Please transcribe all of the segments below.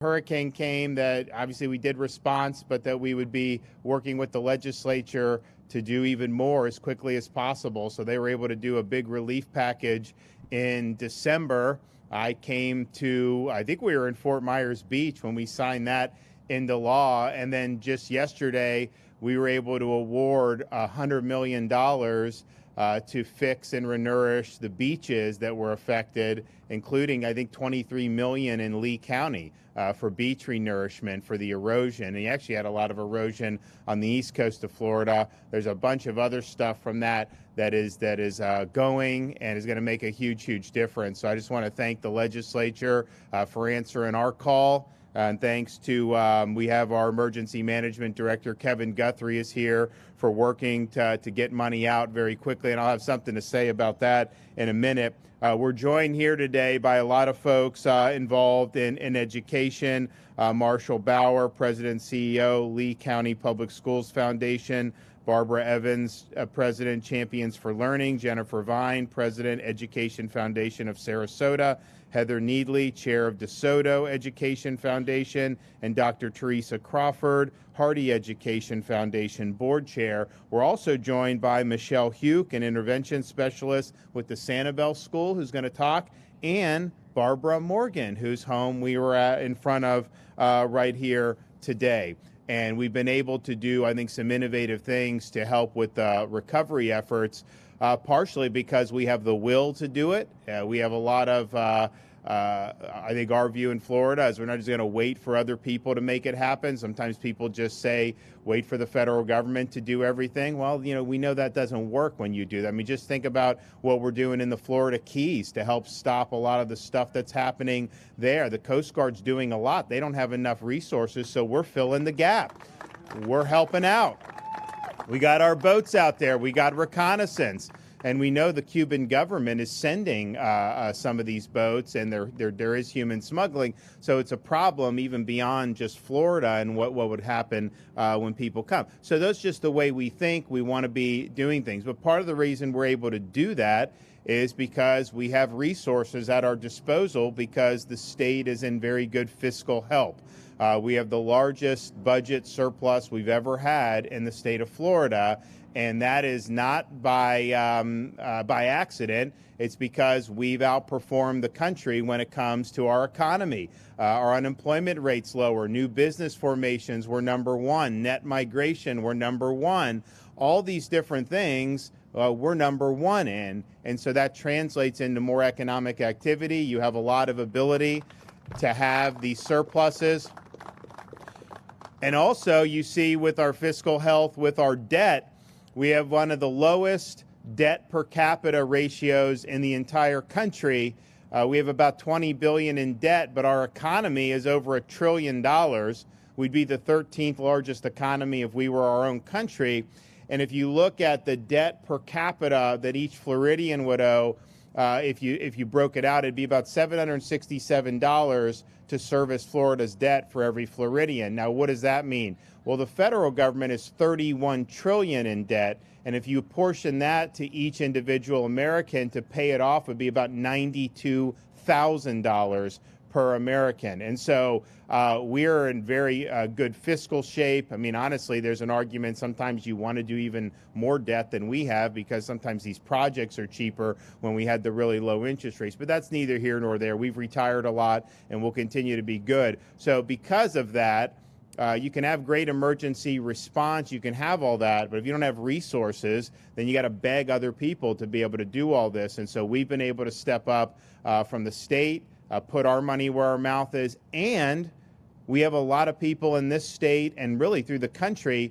hurricane came, that obviously we did response, but that we would be working with the legislature to do even more as quickly as possible. So they were able to do a big relief package in December. I think we were in Fort Myers Beach when we signed that into law. And then just yesterday, we were able to award $100 million to fix and renourish the beaches that were affected, including, I think, $23 million in Lee County for beach renourishment for the erosion. And he actually had a lot of erosion on the east coast of Florida. There's a bunch of other stuff from that is going and is going to make a huge difference. So I just want to thank the legislature for answering our call. And thanks to, we have our emergency management director, Kevin Guthrie, is here for working to get money out very quickly. And I'll have something to say about that in a minute. We're joined here today by a lot of folks involved in education. Marshall Bauer, President and CEO, Lee County Public Schools Foundation. Barbara Evans, President, Champions for Learning. Jennifer Vine, President, Education Foundation of Sarasota. Heather Needley, Chair of DeSoto Education Foundation, and Dr. Teresa Crawford, Hardy Education Foundation Board Chair. We're also joined by Michelle Huke, an intervention specialist with the Sanibel School, who's going to talk, and Barbara Morgan, whose home we were in front of right here today. And we've been able to do, I think, some innovative things to help with recovery efforts, partially because we have the will to do it. We have a lot of, I think our view in Florida is we're not just going to wait for other people to make it happen. Sometimes people just say, wait for the federal government to do everything. Well, we know that doesn't work when you do that. I mean, just think about what we're doing in the Florida Keys to help stop a lot of the stuff that's happening there. The Coast Guard's doing a lot. They don't have enough resources, so we're filling the gap. We're helping out. We got our boats out there. We got reconnaissance. And we know the Cuban government is sending some of these boats, and there is human smuggling. So it's a problem even beyond just Florida and what would happen when people come. So that's just the way we think. We want to be doing things. But part of the reason we're able to do that is because we have resources at our disposal because the state is in very good fiscal health. We have the largest budget surplus we've ever had in the state of Florida. And that is not by accident. It's because we've outperformed the country when it comes to our economy. Our unemployment rate's lower. New business formations, we're number one. Net migration, we're number one. All these different things we're number one in. And so that translates into more economic activity. You have a lot of ability to have these surpluses. And also, you see with our fiscal health, with our debt, we have one of the lowest debt per capita ratios in the entire country. We have about $20 billion in debt, but our economy is over $1 trillion. We'd be the 13th largest economy if we were our own country. And if you look at the debt per capita that each Floridian would owe, if you broke it out, it'd be about $767 to service Florida's debt for every Floridian. Now, what does that mean? Well, the federal government is $31 trillion in debt, and if you portion that to each individual American to pay it off, would be about $92,000 per American. And so we're in very good fiscal shape. I mean, honestly, there's an argument sometimes you want to do even more debt than we have because sometimes these projects are cheaper when we had the really low interest rates. But that's neither here nor there. We've retired a lot and we'll continue to be good. So because of that, you can have great emergency response, you can have all that, but if you don't have resources, then you got to beg other people to be able to do all this. And so we've been able to step up from the state, put our money where our mouth is, and we have a lot of people in this state and really through the country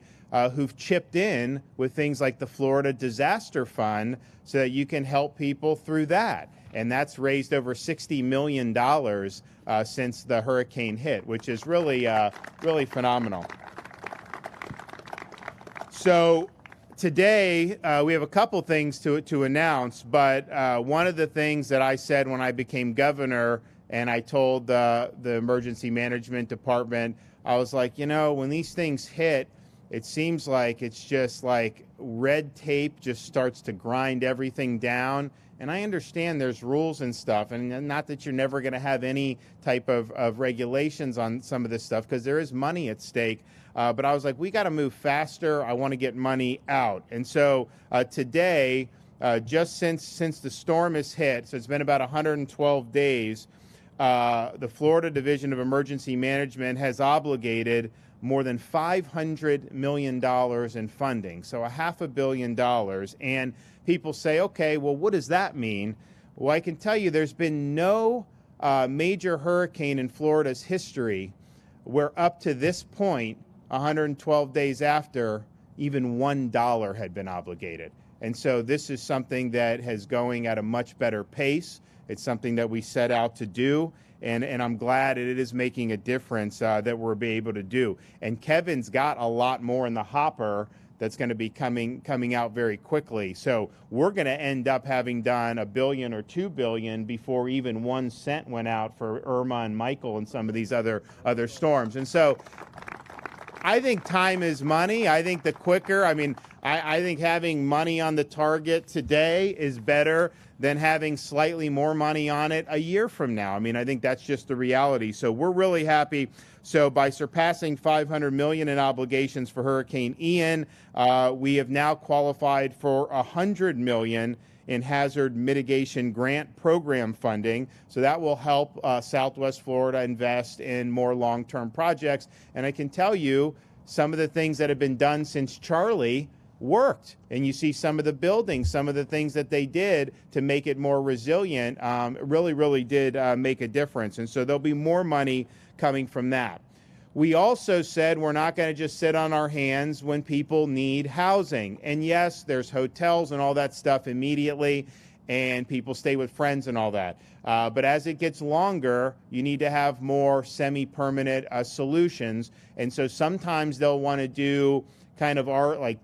who've chipped in with things like the Florida Disaster Fund so that you can help people through that. And that's raised over $60 million since the hurricane hit, which is really, really phenomenal. So today, we have a couple things to announce, but one of the things that I said when I became governor and I told the emergency management department, I was like, when these things hit, it seems like it's just like red tape just starts to grind everything down And I understand there's rules and stuff, and not that you're never going to have any type of regulations on some of this stuff, because there is money at stake. But I was like, we got to move faster. I want to get money out. And so today, just since the storm has hit, so it's been about 112 days, the Florida Division of Emergency Management has obligated more than $500 million in funding, so $500 million. And people say, okay, well, what does that mean? Well, I can tell you there's been no major hurricane in Florida's history where up to this point, 112 days after, even $1 had been obligated. And so this is something that is going at a much better pace. It's something that we set out to do. And I'm glad it is making a difference that we're able to do. And Kevin's got a lot more in the hopper that's going to be coming out very quickly. So we're going to end up having done $1 billion or $2 billion before even 1 cent went out for Irma and Michael and some of these other storms. And so I think time is money. I think the quicker, I think having money on the target today is better than having slightly more money on it a year from now. I think that's just the reality. So we're really happy. So by surpassing $500 million in obligations for Hurricane Ian, we have now qualified for $100 million in hazard mitigation grant program funding. So that will help Southwest Florida invest in more long-term projects. And I can tell you, some of the things that have been done since Charlie worked. And you see some of the buildings, some of the things that they did to make it more resilient really did make a difference. And so there'll be more money coming from that. We also said we're not going to just sit on our hands when people need housing. And yes, there's hotels and all that stuff immediately, and people stay with friends and all that. But as it gets longer, you need to have more semi-permanent solutions. And so sometimes they'll want to do kind of our like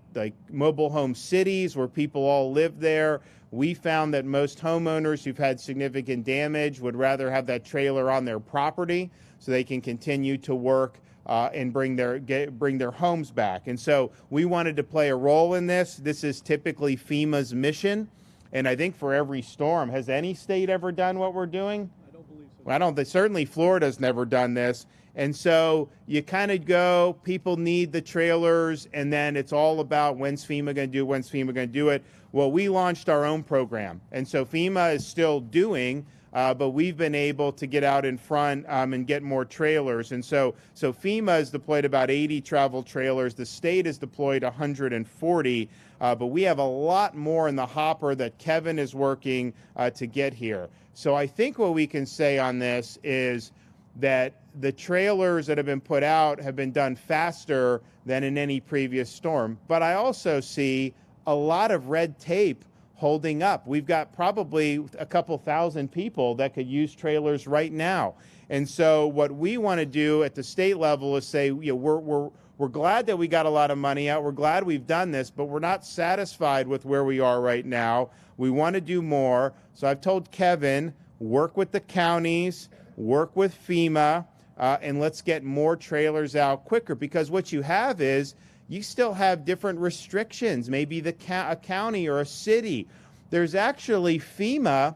mobile home cities where people all live there. We found that most homeowners who've had significant damage would rather have that trailer on their property so they can continue to work and bring their homes back. And so we wanted to play a role in this. This is typically FEMA's mission. And I think for every storm, has any state ever done what we're doing? I don't believe so. Well, certainly Florida's never done this. And so you kind of go, people need the trailers, and then it's all about when's FEMA going to do it, when's FEMA going to do it. Well, we launched our own program. And so FEMA is still doing, but we've been able to get out in front and get more trailers. And so FEMA has deployed about 80 travel trailers. The state has deployed 140, but we have a lot more in the hopper that Kevin is working to get here. So I think what we can say on this is that the trailers that have been put out have been done faster than in any previous storm. But I also see a lot of red tape holding up. We've got probably a couple thousand people that could use trailers right now. And so what we want to do at the state level is say, we're glad that we got a lot of money out. We're glad we've done this, but we're not satisfied with where we are right now. We want to do more. So I've told Kevin, work with the counties, work with FEMA, and let's get more trailers out quicker, because what you have is you still have different restrictions, maybe a county or a city. There's actually, FEMA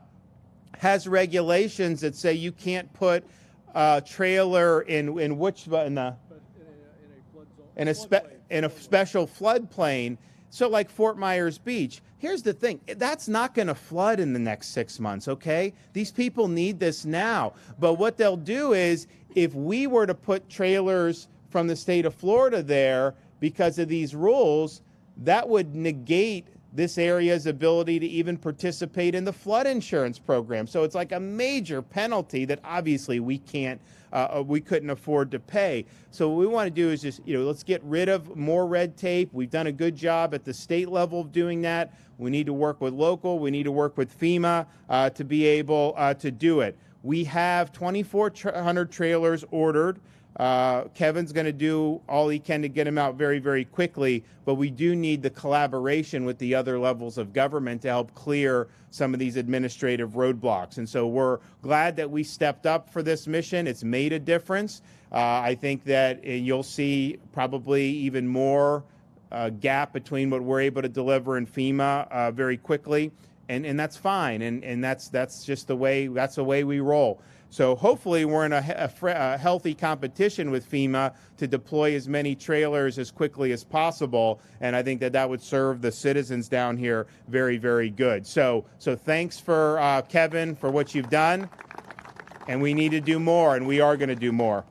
has regulations that say you can't put a trailer in a special floodplain. So like Fort Myers Beach. Here's the thing, that's not going to flood in the next 6 months, okay? These people need this now. But what they'll do is, if we were to put trailers from the state of Florida there because of these rules, that would negate this area's ability to even participate in the flood insurance program. So it's like a major penalty that obviously we couldn't afford to pay. So what we want to do is just, let's get rid of more red tape. We've done a good job at the state level of doing that. We need to work with local. We need to work with FEMA to be able to do it. We have 2,400 trailers ordered. Kevin's going to do all he can to get them out very, very quickly, but we do need the collaboration with the other levels of government to help clear some of these administrative roadblocks. And so we're glad that we stepped up for this mission. It's made a difference. I think that you'll see probably even more gap between what we're able to deliver in FEMA very quickly. and that's fine, and that's just the way we roll. So hopefully we're in a healthy competition with FEMA to deploy as many trailers as quickly as possible, and I think that would serve the citizens down here very, very good. So thanks for Kevin for what you've done, and we need to do more, and we are going to do more.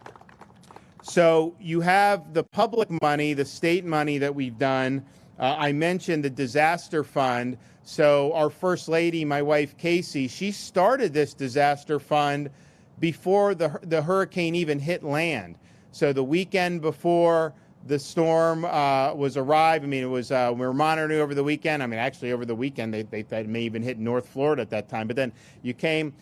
So you have the public money, the state money that we've done. I mentioned the disaster fund. So our First Lady, my wife Casey, she started this disaster fund before the hurricane even hit land. So the weekend before the storm was arrived, I mean, it was we were monitoring over the weekend. I mean, actually over the weekend, they thought it may even hit North Florida at that time. But then you came,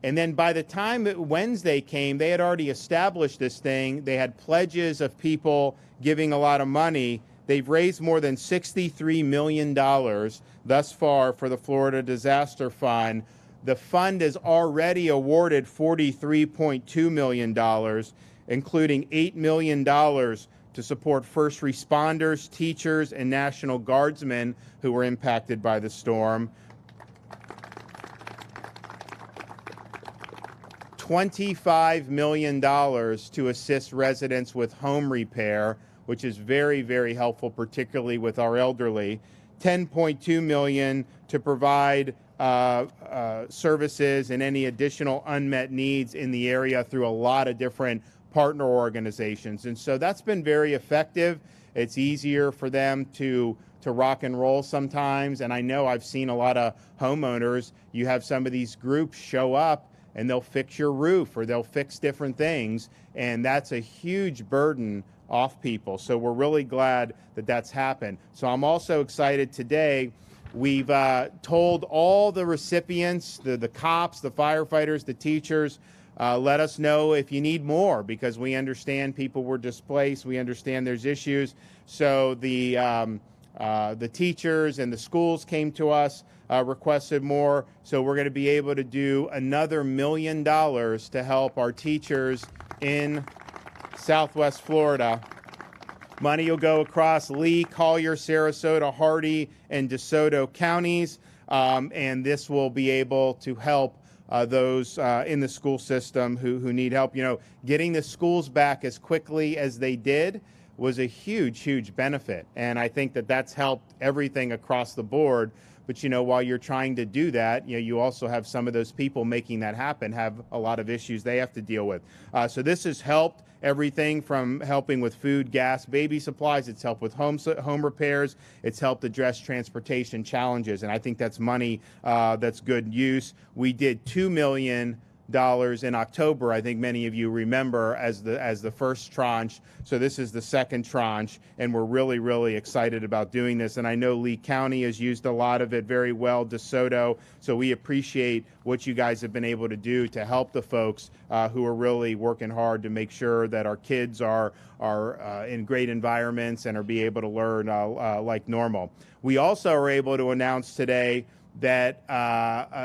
and then by the time Wednesday came, they had already established this thing. They had pledges of people giving a lot of money. They've raised more than $63 million thus far for the Florida Disaster Fund. The fund has already awarded $43.2 million, including $8 million to support first responders, teachers, and National Guardsmen who were impacted by the storm. $25 million to assist residents with home repair, which is very, very helpful, particularly with our elderly. $10.2 million to provide services and any additional unmet needs in the area through a lot of different partner organizations. And so that's been very effective. It's easier for them to rock and roll sometimes. And I know I've seen a lot of homeowners, you have some of these groups show up and they'll fix your roof or they'll fix different things. And that's a huge burden off people. So we're really glad that that's happened. So I'm also excited today. We've told all the recipients, the cops, the firefighters, the teachers, let us know if you need more, because we understand people were displaced. We understand there's issues. So the teachers and the schools came to us, requested more. So we're going to be able to do another $1 million to help our teachers in Southwest Florida. Money will go across Lee, Collier, Sarasota, Hardee, and DeSoto counties, and this will be able to help those in the school system who need help. You know, getting the schools back as quickly as they did was a huge, huge benefit, and I think that that's helped everything across the board. But, you know, while you're trying to do that, you know, you also have some of those people making that happen have a lot of issues they have to deal with. So this has helped everything from helping with food, gas, baby supplies. It's helped with home repairs. It's helped address transportation challenges. And I think that's money that's good use. We did $2 million in October, I think many of you remember, as the first tranche. So this is the second tranche, and we're really, really excited about doing this. And I know Lee County has used a lot of it very well, DeSoto. So we appreciate what you guys have been able to do to help the folks who are really working hard to make sure that our kids are in great environments and are be able to learn like normal. We also are able to announce today that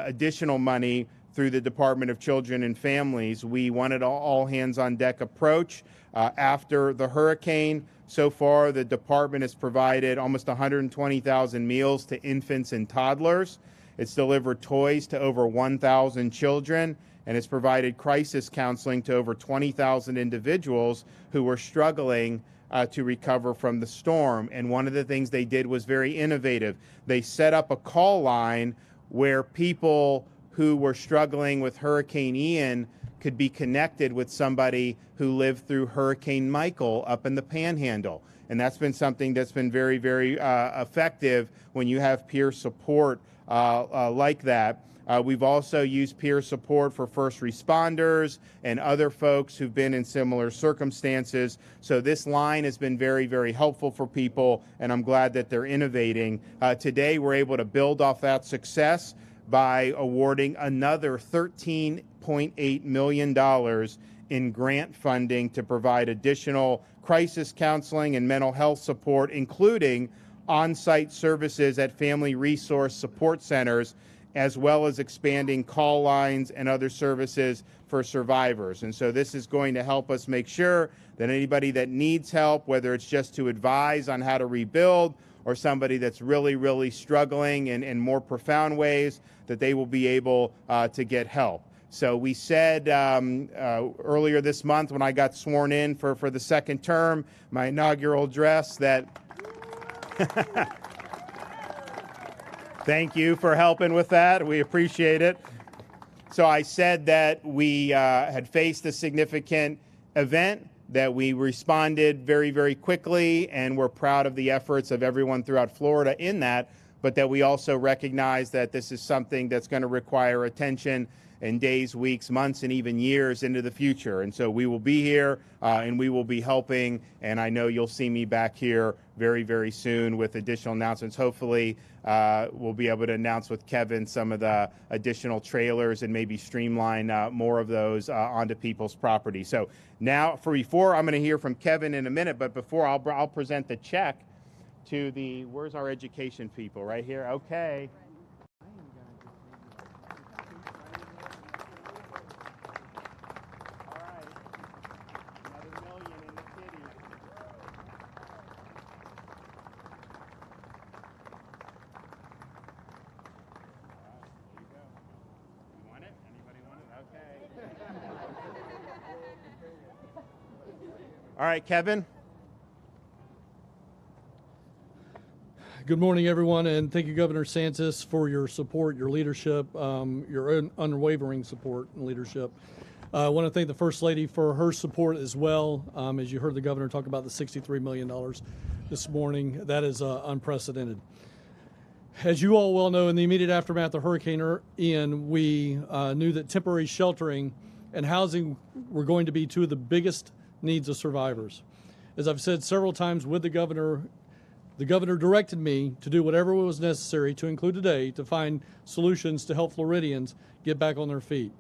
additional money through the Department of Children and Families. We wanted an all-hands-on-deck approach after the hurricane. So far, the department has provided almost 120,000 meals to infants and toddlers. It's delivered toys to over 1,000 children, and it's provided crisis counseling to over 20,000 individuals who were struggling to recover from the storm. And one of the things they did was very innovative. They set up a call line where people who were struggling with Hurricane Ian could be connected with somebody who lived through Hurricane Michael up in the Panhandle. And that's been something that's been very, very effective when you have peer support like that. We've also used peer support for first responders and other folks who've been in similar circumstances. So this line has been very, very helpful for people, and I'm glad that they're innovating. Today, we're able to build off that success by awarding another $13.8 million in grant funding to provide additional crisis counseling and mental health support, including on-site services at family resource support centers, as well as expanding call lines and other services for survivors. And so this is going to help us make sure that anybody that needs help, whether it's just to advise on how to rebuild or somebody that's really, really struggling in more profound ways, that they will be able to get help. So we said earlier this month when I got sworn in for the second term, my inaugural address, that thank you for helping with that. We appreciate it. So I said that we had faced a significant event, that we responded very, very quickly, and we're proud of the efforts of everyone throughout Florida in that, but that we also recognize that this is something that's going to require attention in days, weeks, months, and even years into the future. And so we will be here and we will be helping. And I know you'll see me back here very, very soon with additional announcements. Hopefully, we'll be able to announce with Kevin some of the additional trailers and maybe streamline more of those onto people's property. So now, before I'm going to hear from Kevin in a minute, but before I'll present the check to the, where's our education people? Right here? Okay. All right, Kevin. Good morning, everyone, and thank you, Governor DeSantis, for your support, your leadership, your unwavering support and leadership. I want to thank the First Lady for her support as well. As you heard the Governor talk about the $63 million this morning, that is unprecedented. As you all well know, in the immediate aftermath of Hurricane Ian, we knew that temporary sheltering and housing were going to be two of the biggest needs of survivors. As I've said several times with the Governor directed me to do whatever was necessary, to include today, to find solutions to help Floridians get back on their feet.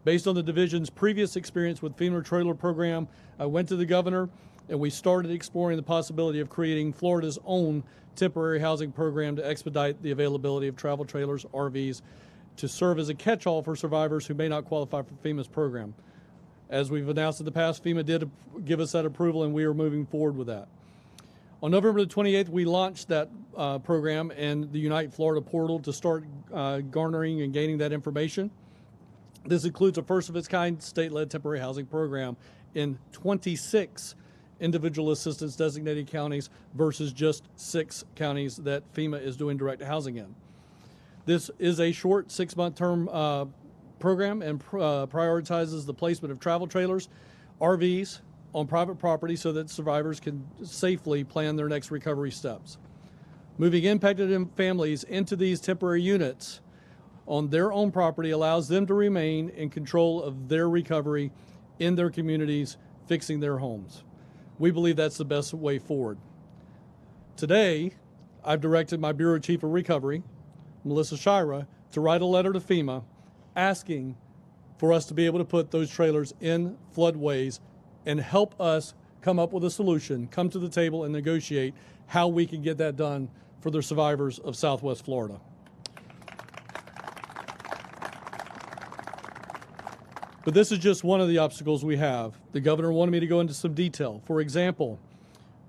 Based on the division's previous experience with FEMA trailer program, I went to the Governor and we started exploring the possibility of creating Florida's own temporary housing program to expedite the availability of travel trailers, RVs, to serve as a catch-all for survivors who may not qualify for FEMA's program. As we've announced in the past, FEMA did give us that approval, and we are moving forward with that. On November the 28th, we launched that program and the Unite Florida portal to start garnering and gaining that information. This includes a first-of-its-kind state-led temporary housing program in 26 individual assistance designated counties versus just 6 counties that FEMA is doing direct housing in. This is a short 6-month term program and prioritizes the placement of travel trailers, RVs on private property so that survivors can safely plan their next recovery steps. Moving impacted families into these temporary units on their own property allows them to remain in control of their recovery in their communities, fixing their homes. We believe that's the best way forward. Today, I've directed my Bureau Chief of Recovery, Melissa Shira, to write a letter to FEMA asking for us to be able to put those trailers in floodways and help us come up with a solution, come to the table and negotiate how we can get that done for the survivors of Southwest Florida. But this is just one of the obstacles we have. The Governor wanted me to go into some detail. For example,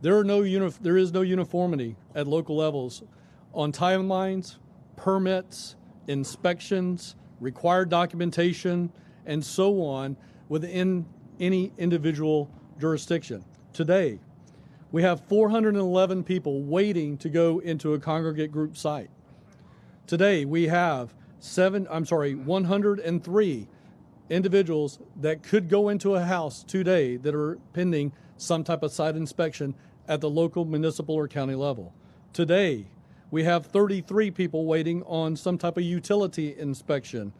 there is no uniformity at local levels on timelines, permits, inspections, required documentation, and so on within any individual jurisdiction. Today, we have 411 people waiting to go into a congregate group site. Today, we have 103 individuals that could go into a house today that are pending some type of site inspection at the local, municipal, or county level. Today, we have 33 people waiting on some type of utility inspection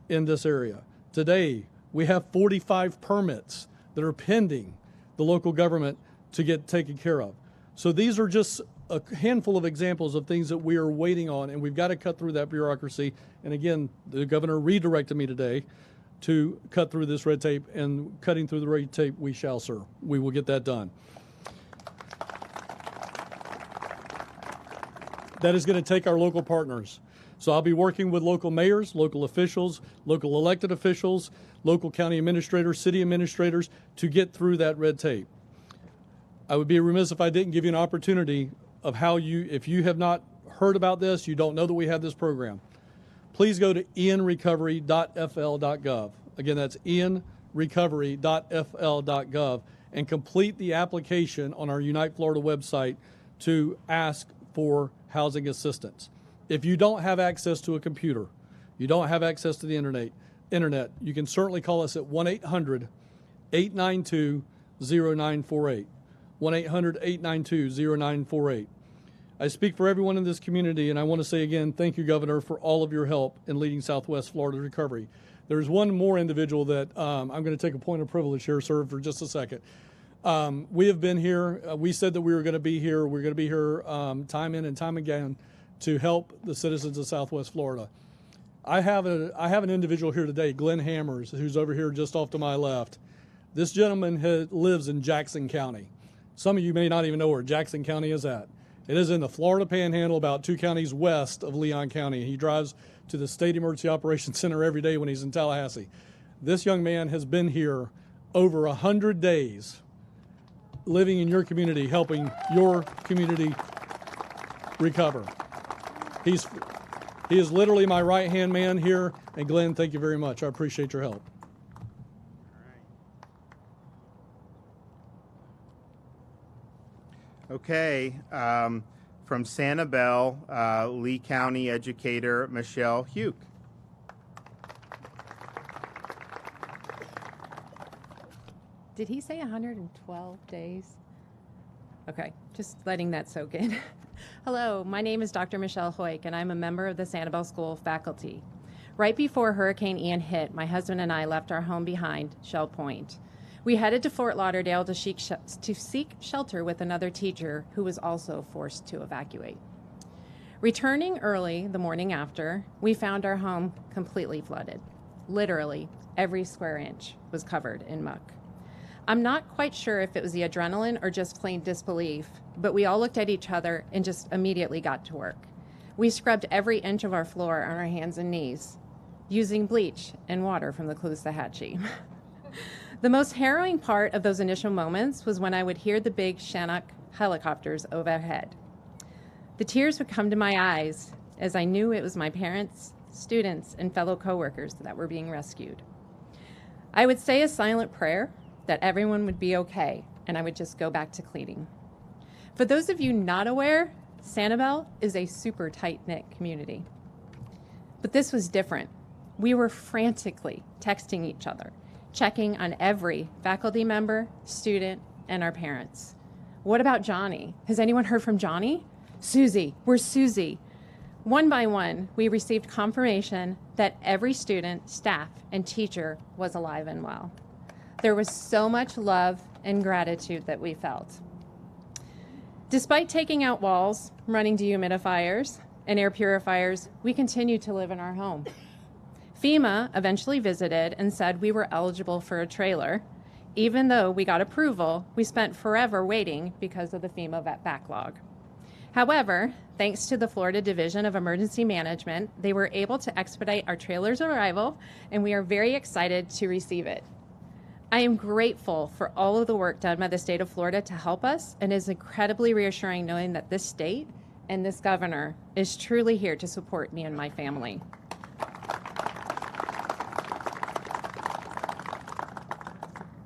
in this area. Today, we have 45 permits that are pending the local government to get taken care of. So these are just a handful of examples of things that we are waiting on, and we've got to cut through that bureaucracy. And again, the Governor redirected me today to cut through this red tape, and cutting through the red tape we shall, sir. We will get that done. That is going to take our local partners. So I'll be working with local mayors, local officials, local elected officials, local county administrators, city administrators to get through that red tape. I would be remiss if I didn't give you an opportunity of how if you have not heard about this, you don't know that we have this program, please go to enrecovery.fl.gov. Again, that's enrecovery.fl.gov and complete the application on our Unite Florida website to ask for housing assistance. If you don't have access to a computer, you don't have access to the internet, you can certainly call us at 1-800-892-0948. 1-800-892-0948. I speak for everyone in this community, and I want to say again, thank you, Governor, for all of your help in leading Southwest Florida recovery. There's one more individual that I'm going to take a point of privilege here, sir, for just a second. We have been here. We said that we were going to be here. We're going to be here time in and time again to help the citizens of Southwest Florida. I have an individual here today, Glenn Hammers, who's over here just off to my left. This gentleman lives in Jackson County. Some of you may not even know where Jackson County is at. It is in the Florida Panhandle, about 2 counties west of Leon County. He drives to the State Emergency Operations Center every day when he's in Tallahassee. This young man has been here over 100 days, living in your community, helping your community recover. He is literally my right-hand man here. And Glenn, thank you very much. I appreciate your help. Okay, from Sanibel, Lee County educator Michelle Huke. Did he say 112 days? Okay, just letting that soak in. Hello, my name is Dr. Michelle Hoyk, and I'm a member of the Sanibel School faculty. Right before Hurricane Ian hit, my husband and I left our home behind, Shell Point. We headed to Fort Lauderdale to seek shelter with another teacher who was also forced to evacuate. Returning early the morning after, we found our home completely flooded. Literally, every square inch was covered in muck. I'm not quite sure if it was the adrenaline or just plain disbelief, but we all looked at each other and just immediately got to work. We scrubbed every inch of our floor on our hands and knees, using bleach and water from the Caloosahatchee. The most harrowing part of those initial moments was when I would hear the big Chinook helicopters overhead. The tears would come to my eyes as I knew it was my parents, students, and fellow coworkers that were being rescued. I would say a silent prayer that everyone would be okay, and I would just go back to cleaning. For those of you not aware, Sanibel is a super tight-knit community. But this was different. We were frantically texting each other, checking on every faculty member, student, and our parents. What about Johnny? Has anyone heard from Johnny? Susie, where's Susie? One by one, we received confirmation that every student, staff, and teacher was alive and well. There was so much love and gratitude that we felt. Despite taking out walls, running dehumidifiers, and air purifiers, we continued to live in our home. FEMA eventually visited and said we were eligible for a trailer. Even though we got approval, we spent forever waiting because of the FEMA backlog. However, thanks to the Florida Division of Emergency Management, they were able to expedite our trailer's arrival, and we are very excited to receive it. I am grateful for all of the work done by the state of Florida to help us, and it is incredibly reassuring knowing that this state and this governor is truly here to support me and my family.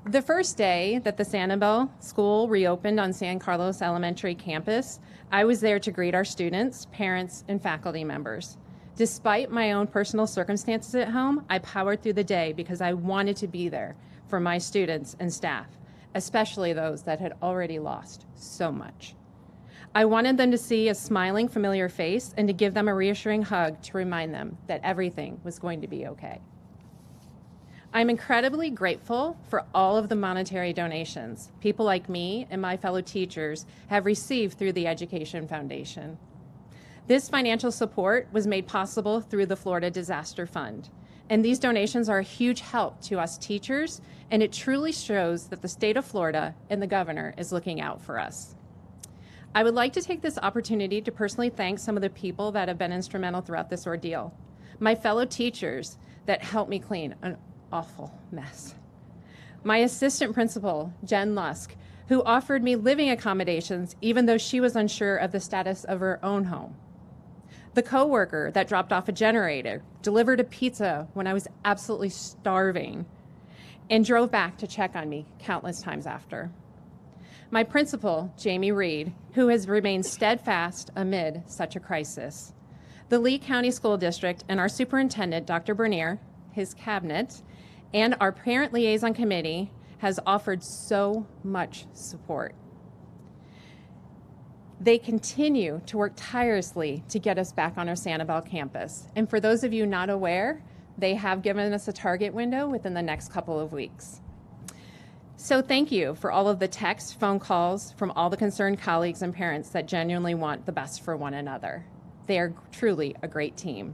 The first day that the Sanibel School reopened on San Carlos Elementary campus, I was there to greet our students, parents, and faculty members. Despite my own personal circumstances at home, I powered through the day because I wanted to be there for my students and staff, especially those that had already lost so much. I wanted them to see a smiling, familiar face and to give them a reassuring hug to remind them that everything was going to be okay. I'm incredibly grateful for all of the monetary donations people like me and my fellow teachers have received through the Education Foundation. This financial support was made possible through the Florida Disaster Fund, and these donations are a huge help to us teachers, and it truly shows that the state of Florida and the governor is looking out for us. I would like to take this opportunity to personally thank some of the people that have been instrumental throughout this ordeal. My fellow teachers that helped me clean an awful mess. My assistant principal, Jen Lusk, who offered me living accommodations even though she was unsure of the status of her own home. The coworker that dropped off a generator, delivered a pizza when I was absolutely starving, and drove back to check on me countless times after. My principal, Jamie Reed, who has remained steadfast amid such a crisis. The Lee County School District and our superintendent, Dr. Bernier, his cabinet, and our parent liaison committee has offered so much support. They continue to work tirelessly to get us back on our Sanibel campus. And for those of you not aware, they have given us a target window within the next couple of weeks. So thank you for all of the texts, phone calls from all the concerned colleagues and parents that genuinely want the best for one another. They are truly a great team.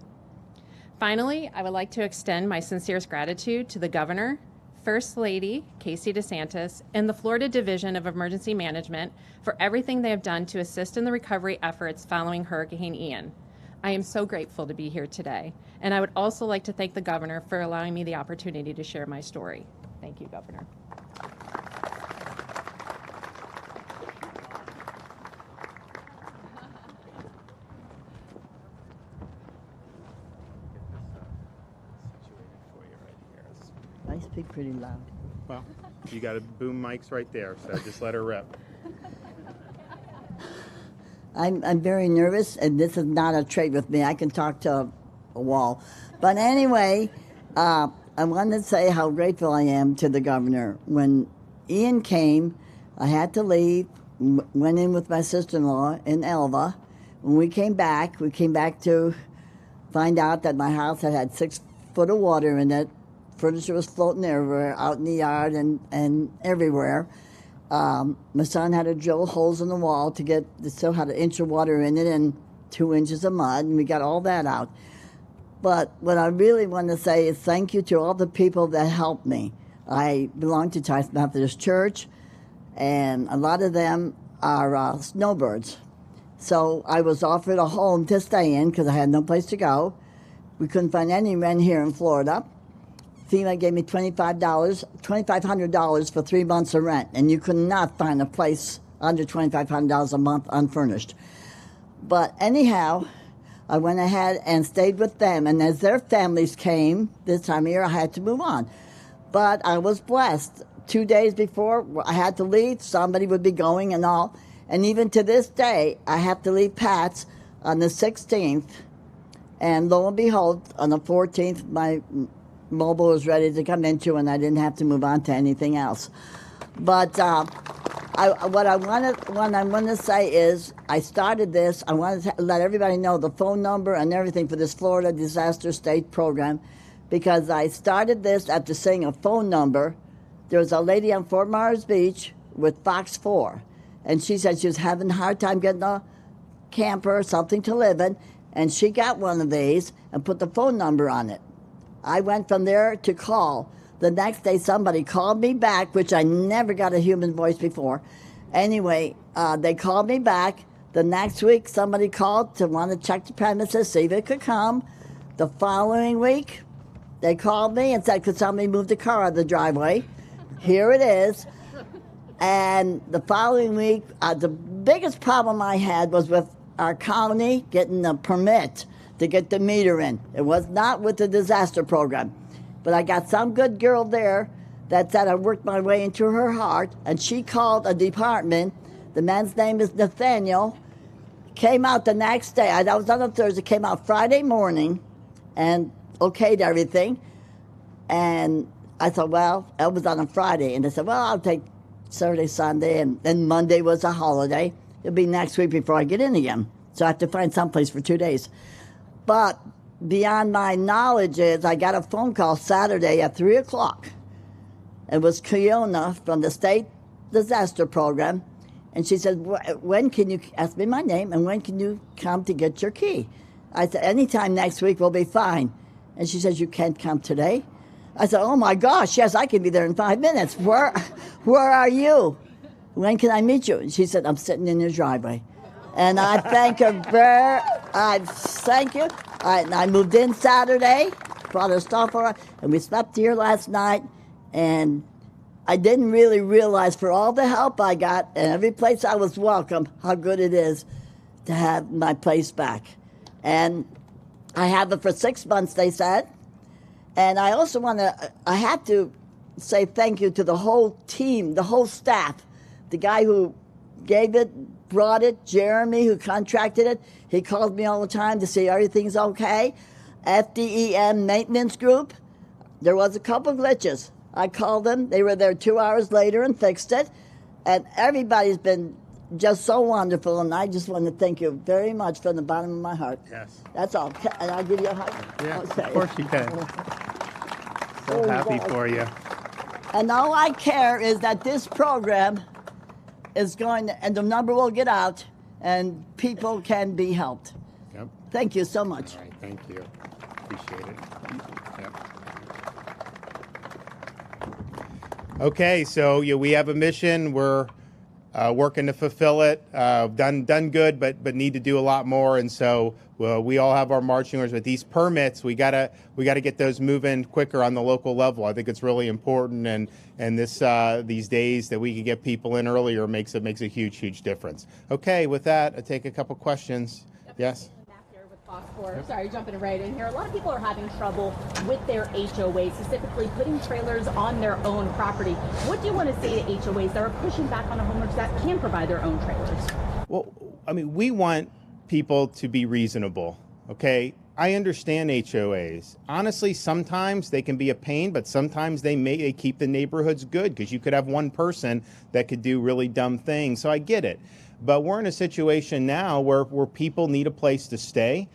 Finally, I would like to extend my sincerest gratitude to the Governor, First Lady Casey DeSantis, and the Florida Division of Emergency Management for everything they have done to assist in the recovery efforts following Hurricane Ian. I am so grateful to be here today, and I would also like to thank the Governor for allowing me the opportunity to share my story. Thank you, Governor. I speak pretty loud. Well, you got boom mics right there, so just let her rip. I'm very nervous, and this is not a trait with me. I can talk to a wall. But anyway, I wanted to say how grateful I am to the governor. When Ian came, I had to leave, went in with my sister-in-law in Elva. When we came back to find out that my house had 6 foot of water in it. Furniture was floating everywhere, out in the yard and everywhere. My son had to drill holes in the wall to still had 1 inch of water in it and 2 inches of mud, and we got all that out. But what I really want to say is thank you to all the people that helped me. I belong to Touts Methodist Church, and a lot of them are snowbirds. So I was offered a home to stay in because I had no place to go. We couldn't find any rent here in Florida. FEMA gave me $2,500 for 3 months of rent, and you could not find a place under $2,500 a month unfurnished. But anyhow, I went ahead and stayed with them, and as their families came this time of year, I had to move on. But I was blessed. 2 days before I had to leave, somebody would be going and all. And even to this day, I have to leave Pat's on the 16th, and lo and behold, on the 14th, my mobile was ready to come into, and I didn't have to move on to anything else. But what I want to say is I started this. I wanted to let everybody know the phone number and everything for this Florida Disaster State Program, because I started this after seeing a phone number. There was a lady on Fort Myers Beach with Fox 4, and she said she was having a hard time getting a camper or something to live in, and she got one of these and put the phone number on it. I went from there to call. The next day, somebody called me back, which I never got a human voice before. Anyway, they called me back. The next week, somebody called to want to check the premises, see if it could come. The following week, they called me and said, could somebody move the car out of the driveway? Here it is. And the following week, the biggest problem I had was with our county getting the permit to get the meter in. It was not with the disaster program. But I got some good girl there that said I worked my way into her heart, and she called a department. The man's name is Nathaniel. Came out the next day. I was on a Thursday. Came out Friday morning and okayed everything. And I thought, well, that was on a Friday. And they said, well, I'll take Saturday, Sunday, and then Monday was a holiday. It'll be next week before I get in again. So I have to find someplace for 2 days. But beyond my knowledge is I got a phone call Saturday at 3 o'clock. It was Kiona from the State Disaster Program. And she said, when can you, ask me my name, and when can you come to get your key? I said, anytime next week will be fine. And she says, you can't come today? I said, oh my gosh, yes, I can be there in 5 minutes. Where are you? When can I meet you? And she said, I'm sitting in your driveway. And I thank her thank you. I moved in Saturday, brought her stuff over, and we slept here last night. And I didn't really realize for all the help I got and every place I was welcome, how good it is to have my place back. And I have it for 6 months, they said. And I also I have to say thank you to the whole team, the whole staff. The guy who gave it, brought it, Jeremy, who contracted it, he calls me all the time to see everything's okay. FDEM maintenance group, there was a couple glitches. I called them, they were there 2 hours later and fixed it. And everybody's been just so wonderful, and I just want to thank you very much from the bottom of my heart. Yes. That's all. And I'll give you a hug. Yeah, Okay. of course you can. So happy for you. And all I care is that this program is going to, and the number will get out, and people can be helped. Yep. Thank you so much. All right, thank you. Appreciate it. Yep. Okay, so we have a mission. We're working to fulfill it. Done good, but need to do a lot more. And so we all have our marching orders. With these permits, we gotta get those moving quicker on the local level. I think it's really important. And this these days that we can get people in earlier makes a huge difference. Okay, with that, I take a couple questions. Yes. Sorry, jumping right in here. A lot of people are having trouble with their HOAs, specifically putting trailers on their own property. What do you want to say to HOAs that are pushing back on homeowners that can provide their own trailers? Well, I mean, we want people to be reasonable, okay? I understand HOAs. Honestly, sometimes they can be a pain, but sometimes they keep the neighborhoods good because you could have one person that could do really dumb things. So I get it. But we're in a situation now where people need a place to stay.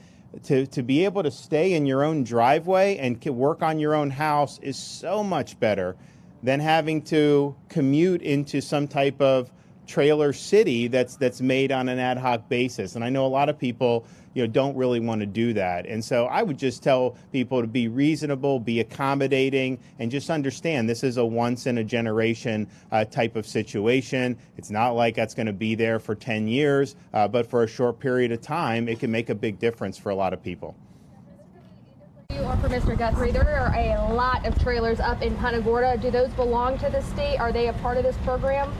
To be able to stay in your own driveway and work on your own house is so much better than having to commute into some type of trailer city that's made on an ad hoc basis. And I know a lot of people don't really want to do that. And so I would just tell people to be reasonable, be accommodating, and just understand this is a once in a generation type of situation. It's not like that's going to be there for 10 years, but for a short period of time, it can make a big difference for a lot of people. Or for Mr. Guthrie, there are a lot of trailers up in Punta Gorda. Do those belong to the state? Are they a part of this program?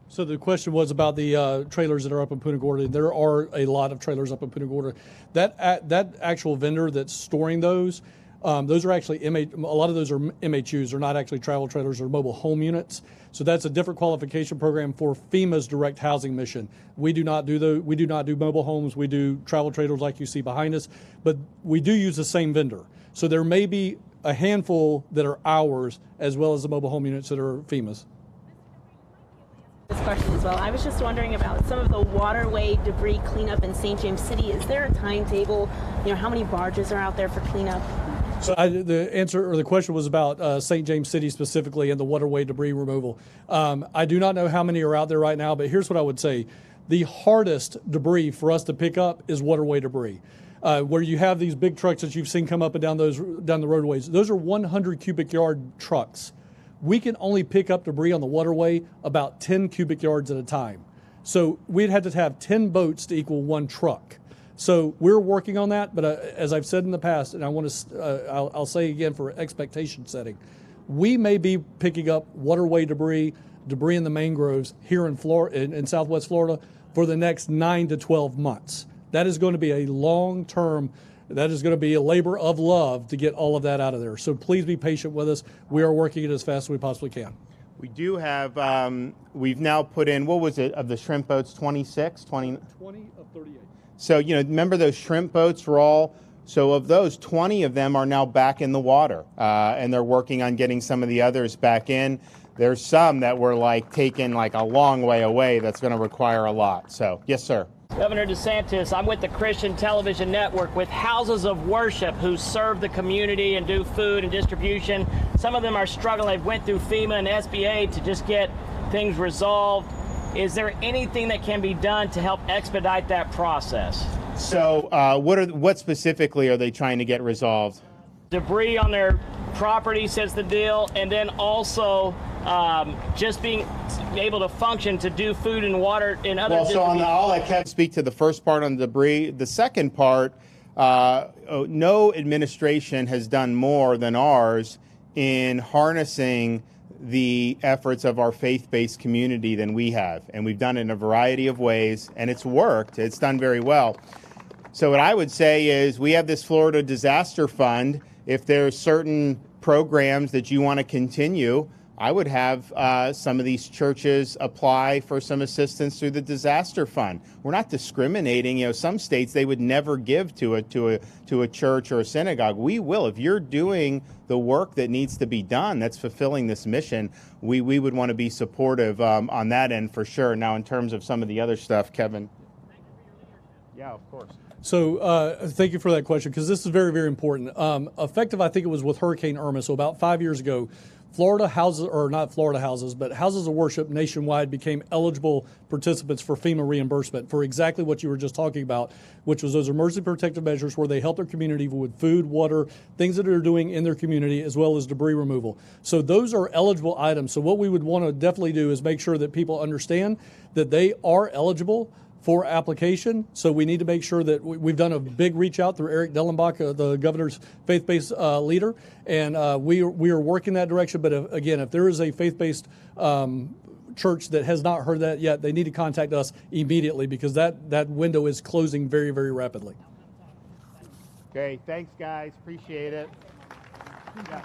So the question was about the trailers that are up in Punta Gorda. There are a lot of trailers up in Punta Gorda. That actual vendor that's storing those are actually a lot of those are MHUs. They're not actually travel trailers or mobile home units. So that's a different qualification program for FEMA's direct housing mission. We do not do mobile homes. We do travel trailers like you see behind us, but we do use the same vendor. So there may be a handful that are ours as well as the mobile home units that are FEMA's. This question as well. I was just wondering about some of the waterway debris cleanup in St. James City. Is there a timetable? How many barges are out there for cleanup? So the question was about St. James City specifically and the waterway debris removal. I do not know how many are out there right now, but here's what I would say. The hardest debris for us to pick up is waterway debris. Where you have these big trucks that you've seen come up and down the roadways. Those are 100 cubic yard trucks. We can only pick up debris on the waterway about 10 cubic yards at a time. So we'd have to have 10 boats to equal one truck. So we're working on that, but as I've said in the past, and I'll say again for expectation setting, we may be picking up waterway debris in the mangroves here in Florida, in Southwest Florida, for the next 9 to 12 months. That is going to be a long-term. That is going to be a labor of love to get all of that out of there. So please be patient with us. We are working it as fast as we possibly can. We do have, we've now put in, what was it, of the shrimp boats, 26? 20 of 38. So, remember those shrimp boats were so of those, 20 of them are now back in the water, and they're working on getting some of the others back in. There's some that were taken a long way away that's going to require a lot. So, yes, sir. Governor DeSantis, I'm with the Christian Television Network with houses of worship who serve the community and do food and distribution. Some of them are struggling. They've went through FEMA and SBA to just get things resolved. Is there anything that can be done to help expedite that process? So what specifically are they trying to get resolved? Debris on their property, says the deal, and then also just being able to function to do food and water and other. Well, so I'll let Kevin speak to the first part on the debris. The second part, no administration has done more than ours in harnessing the efforts of our faith-based community than we have. And we've done it in a variety of ways, and it's worked. It's done very well. So what I would say is we have this Florida Disaster Fund. If there's certain programs that you want to continue, I would have some of these churches apply for some assistance through the disaster fund. We're not discriminating. You know, some states they would never give to a church or a synagogue. We will. If you're doing the work that needs to be done, that's fulfilling this mission, we would want to be supportive on that end for sure. Now, in terms of some of the other stuff, Kevin. Yeah, of course. So thank you for that question, because this is very, very important. Effective, I think it was with Hurricane Irma, so about 5 years ago, Florida houses, or not Florida houses, but houses of worship nationwide became eligible participants for FEMA reimbursement for exactly what you were just talking about, which was those emergency protective measures where they help their community with food, water, things that they're doing in their community, as well as debris removal. So those are eligible items. So what we would want to definitely do is make sure that people understand that they are eligible for application. So we need to make sure that we've done a big reach out through Eric Dellenbach, the governor's faith-based leader, and we are working that direction. But again, if there is a faith-based church that has not heard that yet, they need to contact us immediately, because that window is closing very, very rapidly. Okay, thanks guys, appreciate it. Yeah.